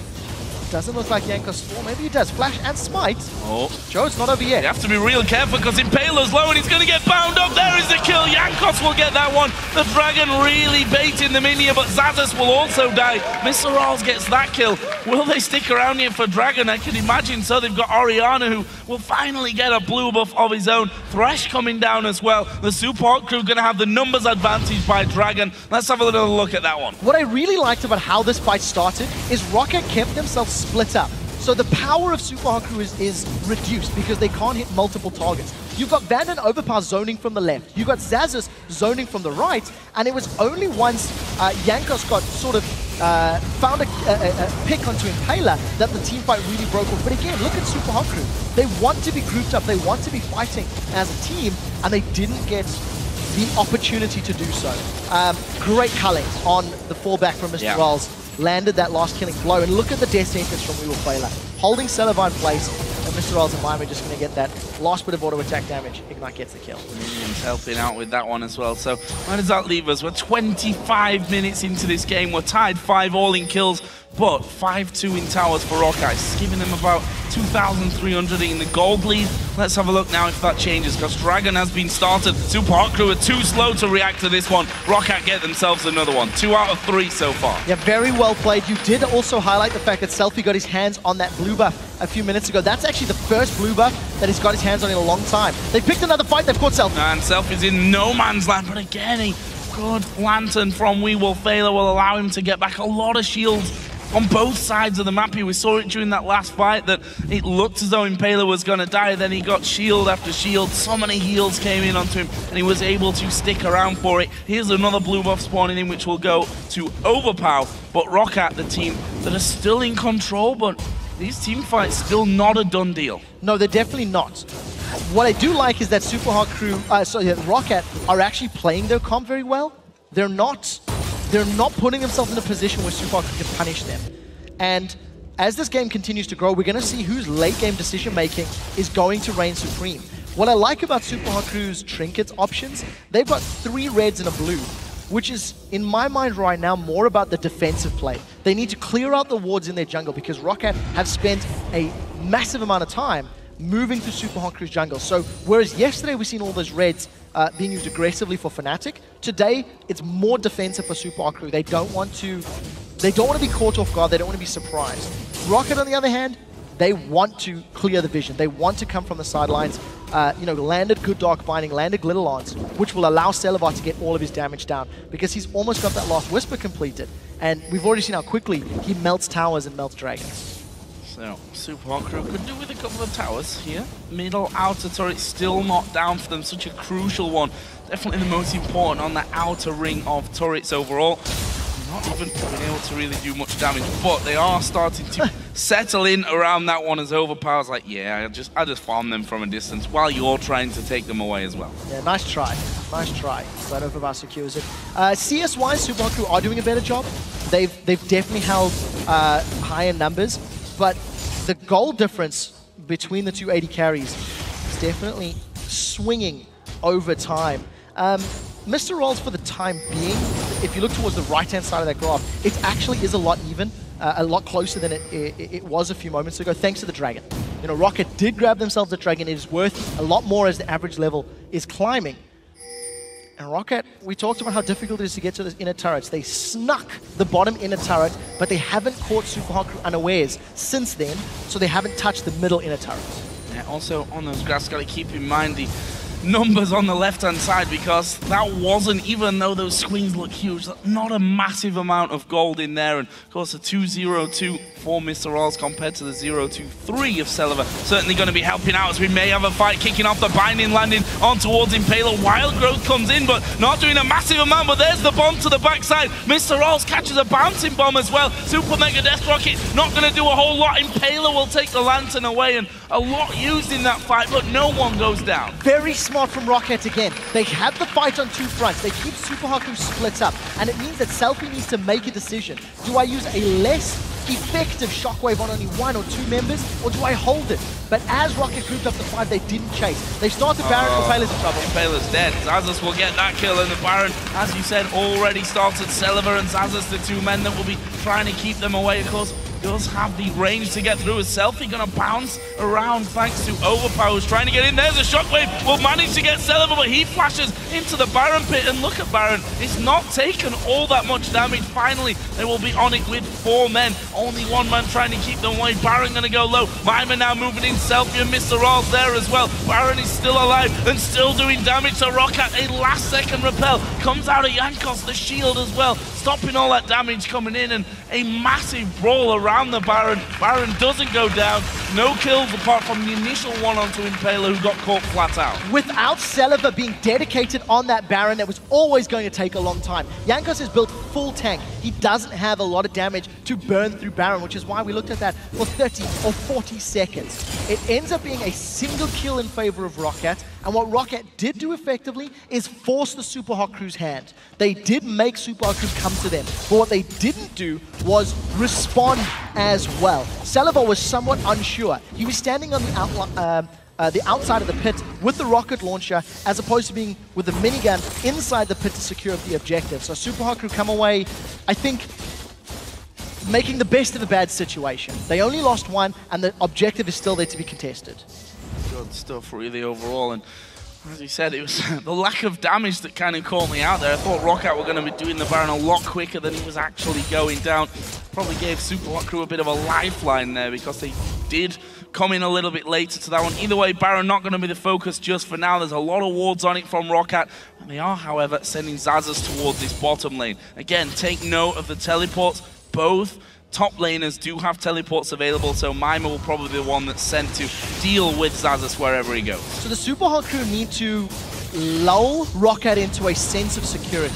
Doesn't look like Jankos. Or maybe he does. Flash and Smite. Oh. Joe, it's not over yet. You have to be real careful because Impaler's low and he's going to get bound up. There is the kill. Jankos will get that one. The Dragon really baiting them in here, but Zazas will also die. Mr. Rolls gets that kill. Will they stick around here for Dragon? I can imagine so. They've got Oriana, who will finally get a blue buff of his own. Thresh coming down as well. The Super Hot Crew going to have the numbers advantage by Dragon. Let's have a little look at that one. What I really liked about how this fight started is ROCCAT kept themselves split up. So the power of Super Hot Crew is reduced because they can't hit multiple targets. You've got Vanden Overpower zoning from the left. You've got Zazas zoning from the right. And it was only once Jankos got sort of found a pick onto Impaler that the team fight really broke off. But again, look at Super Hot Crew. They want to be grouped up. They want to be fighting as a team. And they didn't get the opportunity to do so. Great culling on the fallback from Mr. Rolls. Landed that last killing blow, and look at the death sentence from We Will Failure. Holding Celebar in place, and Mr. Rolls and Mima are just going to get that last bit of auto attack damage. Ignite gets the kill. Minions helping out with that one as well. So where does that leave us? We're 25 minutes into this game. We're tied 5 all in kills, but 5-2 in towers for ROCCAT. It's giving them about 2,300 in the gold lead. Let's have a look now if that changes, because Dragon has been started. Super Hot Crew are too slow to react to this one. ROCCAT get themselves another one. 2 out of 3 so far. Yeah, very well played. You did also highlight the fact that Selfie got his hands on that blue buff a few minutes ago. That's actually the first blue buff that he's got his hands on in a long time. They picked another fight. They've caught Selfie. And Selfie's in no man's land, but again, a good lantern from We Will Failure will allow him to get back a lot of shields on both sides of the map here. We saw it during that last fight that it looked as though Impaler was going to die. Then he got shield after shield. So many heals came in onto him, and he was able to stick around for it. Here's another blue buff spawning in, which will go to Overpower. But ROCCAT, the team that are still in control, but these team fights still not a done deal. No, they're definitely not. What I do like is that Super Hot Crew, ROCCAT are actually playing their comp very well. They're not putting themselves in a position where Super Hot Crew can punish them. And as this game continues to grow, we're going to see whose late game decision making is going to reign supreme. What I like about Super Hot Crew's trinkets options, they've got 3 reds and a blue, which is, in my mind right now, more about the defensive play. They need to clear out the wards in their jungle because ROCCAT have spent a massive amount of time moving through Super Hot Crew's jungle. So whereas yesterday we've seen all those reds being used aggressively for Fnatic, today it's more defensive for Super Hot Crew. They don't want to be caught off guard. They don't want to be surprised. ROCCAT, on the other hand, they want to clear the vision. They want to come from the sidelines. Landed Good Dark Binding, landed Glitterlance, which will allow Celebar to get all of his damage down because he's almost got that last Whisper completed. And we've already seen how quickly he melts towers and melts dragons. So, Super Hot Crew could do with a couple of towers here. Middle, outer turret still not down for them. Such a crucial one. Definitely the most important on the outer ring of turrets overall. Not even being able to really do much damage, but they are starting to settle in around that one as Overpower's like, yeah, I just farm them from a distance while you're trying to take them away as well. Yeah, nice try. Nice try. But Overpower secures it. CS-wise, Super Hot Crew are doing a better job. They've definitely held higher numbers, but the goal difference between the two AD carries is definitely swinging over time. Mr. Rolls, for the time being, if you look towards the right-hand side of that graph, it actually is a lot even, a lot closer than it was a few moments ago, thanks to the Dragon. You know, ROCCAT did grab themselves the Dragon. It is worth a lot more as the average level is climbing. And ROCCAT, we talked about how difficult it is to get to those inner turrets. They snuck the bottom inner turret, but they haven't caught Super Hard Crew unawares since then, so they haven't touched the middle inner turret. Yeah, also on those graphs, got to keep in mind the numbers on the left-hand side, because that wasn't, even though those swings look huge, not a massive amount of gold in there. And of course, the 2-0-2 for Mr. Rolls compared to the 0-2-3 of Celiva certainly going to be helping out, as we may have a fight kicking off. The binding landing on towards Impaler. Wild Growth comes in, but not doing a massive amount. But there's the bomb to the backside. Mr. Rolls catches a bouncing bomb as well. Super Mega Death Rocket not going to do a whole lot. Impaler will take the lantern away, and a lot used in that fight, but no one goes down. Very smart from ROCCAT again. They have the fight on two fronts. They keep Super Hard Crew split up, and it means that Selfie needs to make a decision. Do I use a less effective shockwave on only one or two members, or do I hold it? But as ROCCAT grouped up the 5, they didn't chase. They started Baron. Impaler's in trouble. Impaler's dead. Xaxus will get that kill, and the Baron, as you said, already started Celiva and Xaxus, the two men that will be trying to keep them away. Of course, does have the range to get through. Is Selfie gonna bounce around thanks to Overpower's trying to get in. There's a shockwave. Will manage to get Celiva, but he flashes into the Baron pit, and look at Baron. It's not taken all that much damage. Finally, they will be on it with 4 men. Only 1 man trying to keep them away. Baron gonna go low. Mima now moving in. Selfie and Mr. Rolls there as well. Baron is still alive and still doing damage to ROCCAT. A last second repel comes out of Jankos, the shield as well, stopping all that damage coming in, and a massive brawl around the Baron. Baron doesn't go down. No kills apart from the initial one onto Impaler, who got caught flat out. Without Celiva being dedicated on that Baron, that was always going to take a long time. Jankos has built full tank. He doesn't have a lot of damage to burn through Baron, which is why we looked at that for 30 or 40 seconds. It ends up being a single kill in favor of ROCCAT, and what ROCCAT did do effectively is force the Super Hard Crew's hand. They did make Super Hard Crew come to them, but what they didn't do was respond as well. Celiva was somewhat unsure. He was standing on the outside of the pit with the rocket launcher, as opposed to being with the minigun inside the pit to secure the objective. So Super Hard Crew come away, I think, making the best of a bad situation. They only lost 1, and the objective is still there to be contested. Good stuff, really, overall. And as you said, it was the lack of damage that kind of caught me out there. I thought ROCCAT were going to be doing the Baron a lot quicker than he was actually going down. Probably gave Super Hard Crew a bit of a lifeline there, because they did come in a little bit later to that one. Either way, Baron not going to be the focus just for now. There's a lot of wards on it from ROCCAT, and they are, however, sending Xaxus towards this bottom lane. Again, take note of the teleports. Both top laners do have teleports available, so Mima will probably be the one that's sent to deal with Xaxus wherever he goes. So the Super Hard Crew need to lull ROCCAT into a sense of security.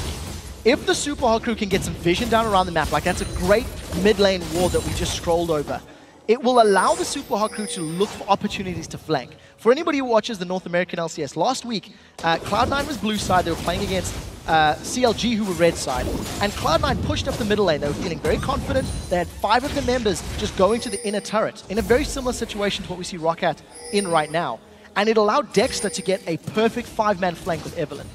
If the Super Hard Crew can get some vision down around the map, like that's a great mid lane ward that we just scrolled over, it will allow the Super Hard Crew to look for opportunities to flank. For anybody who watches the North American LCS, last week, Cloud9 was blue side. They were playing against CLG, who were red side, and Cloud9 pushed up the middle lane. They were feeling very confident. They had 5 of the members just going to the inner turret, in a very similar situation to what we see ROCCAT in right now. And it allowed Dexter to get a perfect 5-man flank with Evelyn.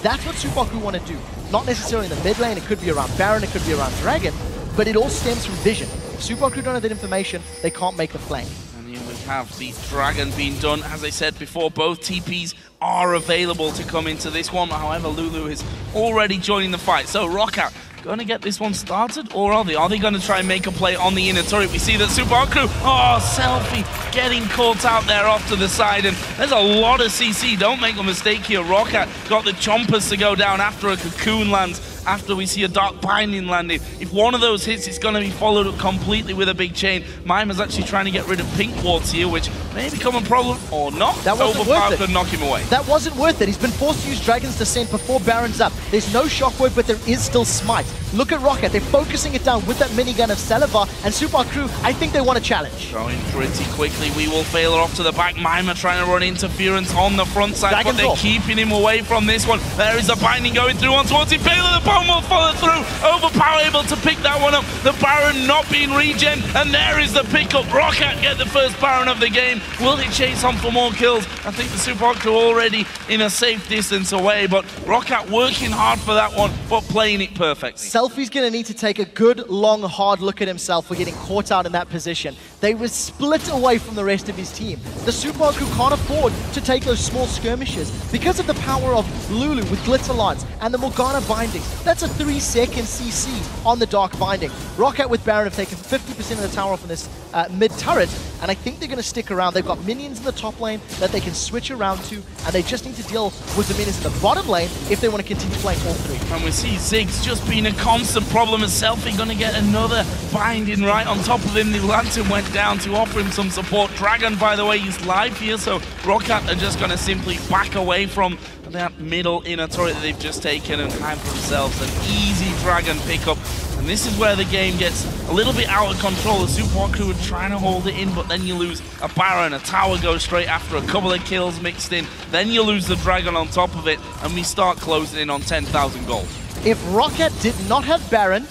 That's what Super Hard Crew want to do. Not necessarily in the mid lane. It could be around Baron, it could be around Dragon, but it all stems from vision. If Super Hard Crew don't have that information, they can't make the flank. And here we have the Dragon being done. As I said before, both TPs are available to come into this one. However, Lulu is already joining the fight. So ROCCAT going to get this one started, or are they? Are they going to try and make a play on the inner turret? We see that Super Hard Crew, Selfie getting caught out there off to the side, and there's a lot of CC. Don't make a mistake here. ROCCAT got the chompers to go down after a cocoon lands, after we see a dark binding landing. If one of those hits, it's going to be followed up completely with a big chain. Mima's actually trying to get rid of pink wards here, which may become a problem or not. That wasn't worth it. Could knock him away. That wasn't worth it. He's been forced to use Dragon's Descent before Baron's up. There's no shockwave, but there is still Smite. Look at ROCCAT. They're focusing it down with that minigun of Celiva, and Super Hard Crew, I think they want a challenge. Going pretty quickly. We will fail her off to the back. Mima trying to run interference on the front side, Dragon's but they're off. keeping him away from this one. There is a binding going through on towards Impaler. The Bomb will follow through. Overpower able to pick that one up. The Baron not being regen, and there is the pickup. ROCCAT get the first Baron of the game. Will they chase on for more kills? I think the Super Hot Crew already in a safe distance away, but ROCCAT working hard for that one, but playing it perfectly. Selfie's going to need to take a good, long, hard look at himself for getting caught out in that position. They were split away from the rest of his team. The Super Hot Crew can't afford to take those small skirmishes because of the power of Lulu with Glitter Lance and the Morgana bindings. That's a 3-second CC on the Dark binding. ROCCAT with Baron have taken 50% of the tower off in this mid turret, and I think they're going to stick around. They've got minions in the top lane that they can switch around to, and they just need to deal with the minions in the bottom lane if they want to continue playing all three. And we see Ziggs just being a constant problem, as Selfie going to get another binding right on top of him. The Lantern went down to offer him some support. Dragon, by the way, he's live here, so ROCCAT are just going to simply back away from that middle inner turret that they've just taken and have for themselves an easy Dragon pickup. And this is where the game gets a little bit out of control. The Super Hot Crew are trying to hold it in, but then you lose a Baron, a tower goes straight after a couple of kills mixed in, then you lose the Dragon on top of it, and we start closing in on 10,000 gold. If ROCCAT did not have Baron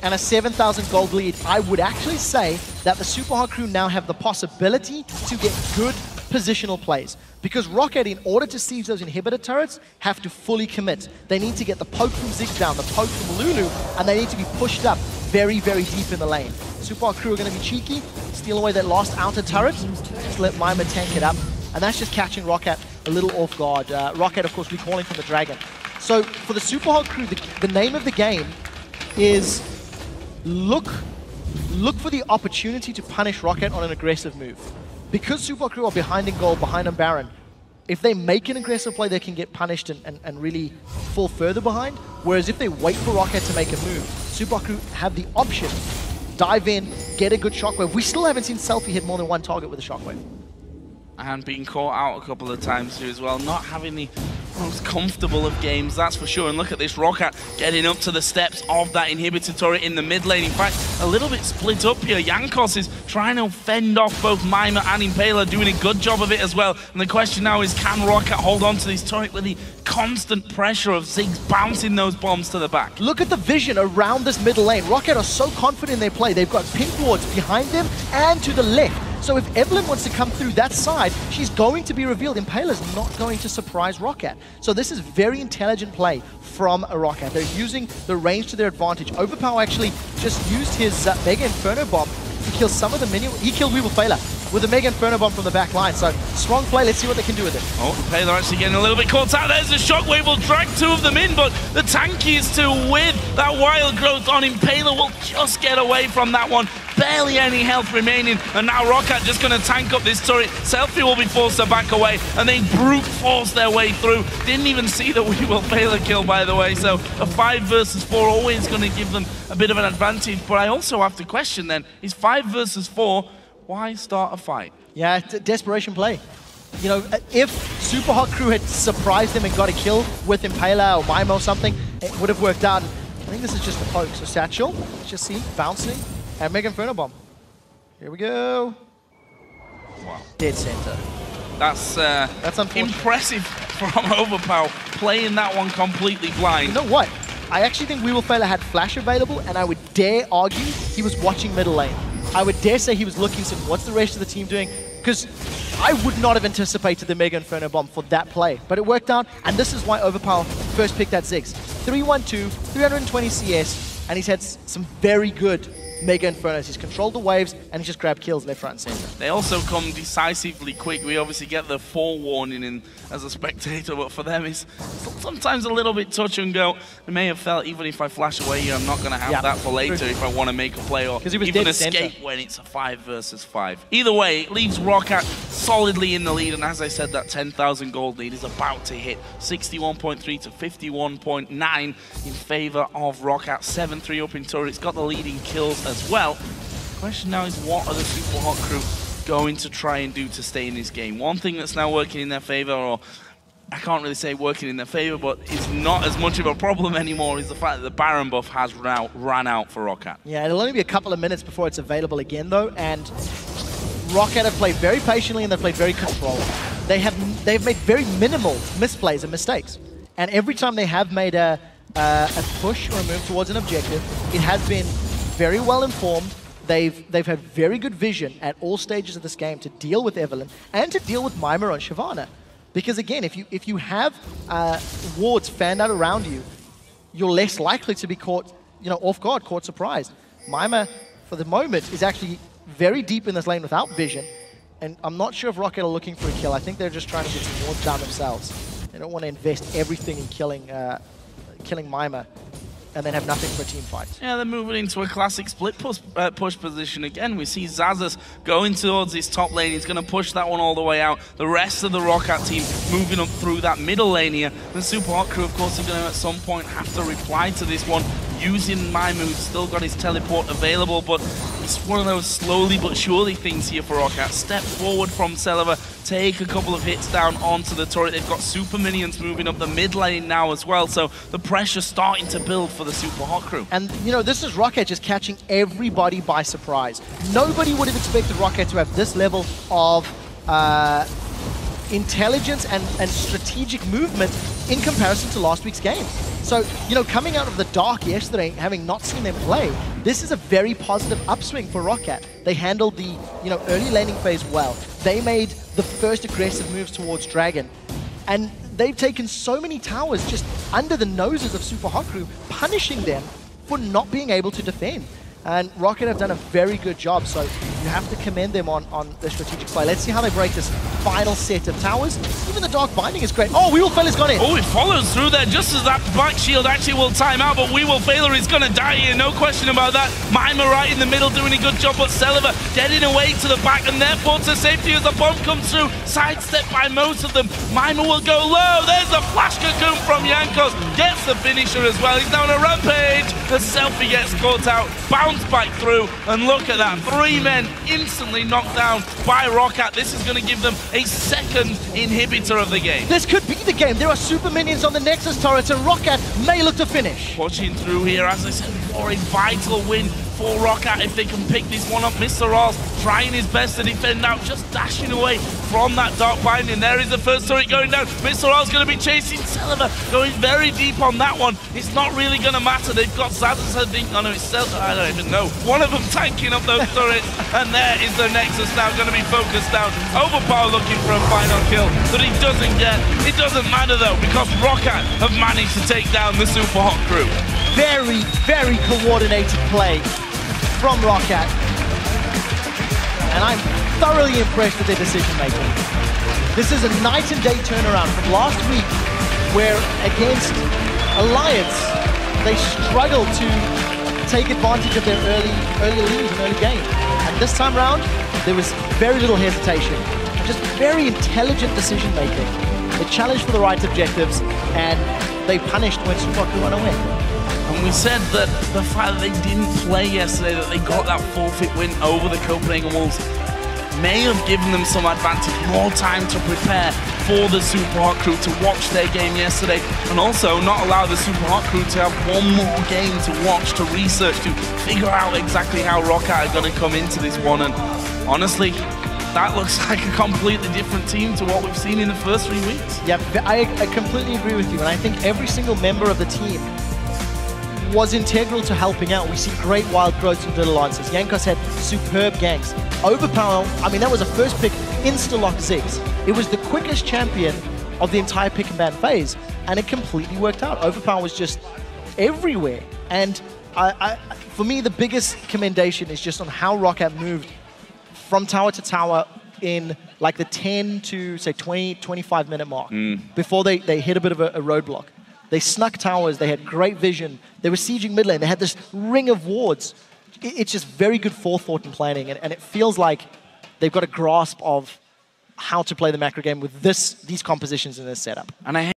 and a 7,000 gold lead, I would actually say that the Super Hot Crew now have the possibility to get good positional plays. Because ROCCAT, in order to siege those inhibitor turrets, have to fully commit. They need to get the poke from Ziggs down, the poke from Lulu, and they need to be pushed up very, very deep in the lane. Super Hot Crew are going to be cheeky, steal away that last outer turret, just let Mima tank it up, and that's just catching ROCCAT a little off guard. ROCCAT, of course, recalling from the Dragon. So for the Super Hot Crew, the name of the game is look for the opportunity to punish ROCCAT on an aggressive move. Because Super Hot Crew are behind in gold, behind on Baron, if they make an aggressive play, they can get punished and really fall further behind. Whereas if they wait for ROCCAT to make a move, Super Hot Crew have the option, dive in, get a good shockwave. We still haven't seen Selfie hit more than one target with a shockwave. And being caught out a couple of times here as well, not having the most comfortable of games, that's for sure. And look at this, ROCCAT getting up to the steps of that inhibitor turret in the mid lane. In fact, a little bit split up here. Jankos is trying to fend off both Mima and Impaler, doing a good job of it as well. And the question now is, can ROCCAT hold on to this turret with the constant pressure of Ziggs bouncing those bombs to the back? Look at the vision around this middle lane. ROCCAT are so confident in their play. They've got pink wards behind them and to the left. So if Evelyn wants to come through that side, she's going to be revealed. Impaler's not going to surprise ROCCAT. So this is very intelligent play from a ROCCAT. They're using the range to their advantage. Overpower actually just used his Mega Inferno Bomb to kill some of the minions. He killed Weevil with a Mega Inferno Bomb from the back line. So strong play. Let's see what they can do with it. Oh, Impaler actually getting a little bit caught out. There's a shockwave. Will drag two of them in, but the tanky is still with that wild growth on. Impaler will just get away from that one. Barely any health remaining, and now ROCCAT just going to tank up this turret. Selfie will be forced to back away, and they brute force their way through. Didn't even see that we will fail a kill, by the way, so a 5 versus 4 always going to give them a bit of an advantage. But I also have to question then, is 5 versus 4, why start a fight? Yeah, desperation play. You know, if Super Hot Crew had surprised them and got a kill with Impaler or Mima or something, it would have worked out. I think this is just a poke. So Satchel, let's just see, bouncing. And Mega Inferno Bomb. Here we go. Wow. Dead center. That's impressive from Overpower, playing that one completely blind. You know what? I actually think Weevil had flash available, and I would dare argue he was watching middle lane. I would dare say he was looking, saying, what's the rest of the team doing? Because I would not have anticipated the Mega Inferno Bomb for that play. But it worked out, and this is why Overpower first picked that Ziggs. 312, 320 CS, and he's had some very good Mega Infernos. He's controlled the waves, and he's just grabbed kills left, right, and center. They also come decisively quick. We obviously get the forewarning in as a spectator, but for them it's sometimes a little bit touch and go. They may have felt, even if I flash away here, I'm not going to have that for later if I want to make a play or even escape when it's a 5 versus 5. Either way, it leaves ROCCAT solidly in the lead, and as I said, that 10,000 gold lead is about to hit 61.3 to 51.9 in favor of ROCCAT. 7-3 up in turret. It's got the leading kills as well. The question now is, what are the Super Hot Crew going to try and do to stay in this game? One thing that's now working in their favor, or I can't really say working in their favor, but it's not as much of a problem anymore, is the fact that the Baron buff has ran out for ROCCAT. Yeah, it'll only be a couple of minutes before it's available again though, and ROCCAT have played very patiently and they've played very controlled. They've made very minimal misplays and mistakes. And every time they have made a a push or a move towards an objective, it has been very well informed. They've had very good vision at all stages of this game to deal with Evelynn and to deal with Mima on Shyvana. Because again, if you have wards fanned out around you, you're less likely to be caught, off guard, caught surprised. Mima, for the moment, is actually very deep in this lane without vision, and I'm not sure if ROCCAT are looking for a kill. I think they're just trying to get some wards down themselves. They don't want to invest everything in killing Mima and then have nothing for a team fight. Yeah, they're moving into a classic split push position again. We see Xaxus going towards his top lane. He's going to push that one all the way out. The rest of the ROCCAT team moving up through that middle lane here. The Super Hot crew, of course, are going to at some point have to reply to this one using my move. Still got his teleport available, but it's one of those slowly but surely things here for ROCCAT. Step forward from Celiva, take a couple of hits down onto the turret. They've got super minions moving up the mid lane now as well, so the pressure's starting to build for the Super Hot crew. And, this is ROCCAT just catching everybody by surprise. Nobody would have expected ROCCAT to have this level of intelligence and strategic movement in comparison to last week's game. So, coming out of the dark yesterday, having not seen them play, this is a very positive upswing for ROCCAT. They handled the, early laning phase well. They made the first aggressive moves towards Dragon. And they've taken so many towers just under the noses of Super Hot crew, punishing them for not being able to defend. And ROCCAT have done a very good job, so you have to commend them on their strategic play. Let's see how they break this final set of towers. Even the Dark Binding is great. Oh, We Will Failure has gone in. Oh, it follows through there just as that back shield actually will time out, but We Will Failure is going to die here, no question about that. Mima right in the middle doing a good job, but Celiva getting away to the back and therefore to safety as the bomb comes through. Sidestepped by most of them. Mima will go low. There's the flash cocoon from Jankos. Gets the finisher as well. He's down a rampage. The selfie gets caught out. Bounce back through, and look at that. 3 men instantly knocked down by ROCCAT. This is going to give them a second inhibitor of the game. This could be the game. There are super minions on the Nexus turret, and ROCCAT may look to finish. Pushing through here, as I said before, a vital win for ROCCAT if they can pick this one up. Mr. Ross trying his best to defend now, just dashing away from that Dark Binding. There is the first turret going down. Mr. Ross going to be chasing Celiva, going very deep on that one. It's not really going to matter. They've got Xaxus, I think. Oh no, it's Celiva. I don't even know. One of them tanking up those turrets, and there is the Nexus now going to be focused down. Overpower looking for a final kill that he doesn't get. It doesn't matter though, because ROCCAT have managed to take down the Super Hot crew. Very, very coordinated play from ROCCAT. And I'm thoroughly impressed with their decision making. This is a night and day turnaround from last week, where against Alliance, they struggled to take advantage of their early leads and early game. And this time round, there was very little hesitation. Just very intelligent decision making. They challenged for the right objectives, and they punished when Super Hot ran away. And we said that the fact that they didn't play yesterday, that they got that forfeit win over the Copenhagen Wolves, may have given them some advantage, more time to prepare for the Super Hot crew to watch their game yesterday, and also not allow the Super Hot crew to have one more game to watch, to research, to figure out exactly how ROCCAT are going to come into this one. And honestly, that looks like a completely different team to what we've seen in the first 3 weeks. Yeah, I completely agree with you, and I think every single member of the team was integral to helping out. We see great wild growths from Little Lancers. Jankos had superb ganks. Overpower, I mean, that was a first pick insta-lock Ziggs. It was the quickest champion of the entire pick and ban phase, and it completely worked out. Overpower was just everywhere. And for me, the biggest commendation is just on how ROCCAT moved from tower to tower in like the 10 to say 20, 25 minute mark before they hit a bit of a roadblock. They snuck towers, they had great vision, they were sieging mid lane, they had this ring of wards. It's just very good forethought and planning, and it feels like they've got a grasp of how to play the macro game with these compositions in this setup. And I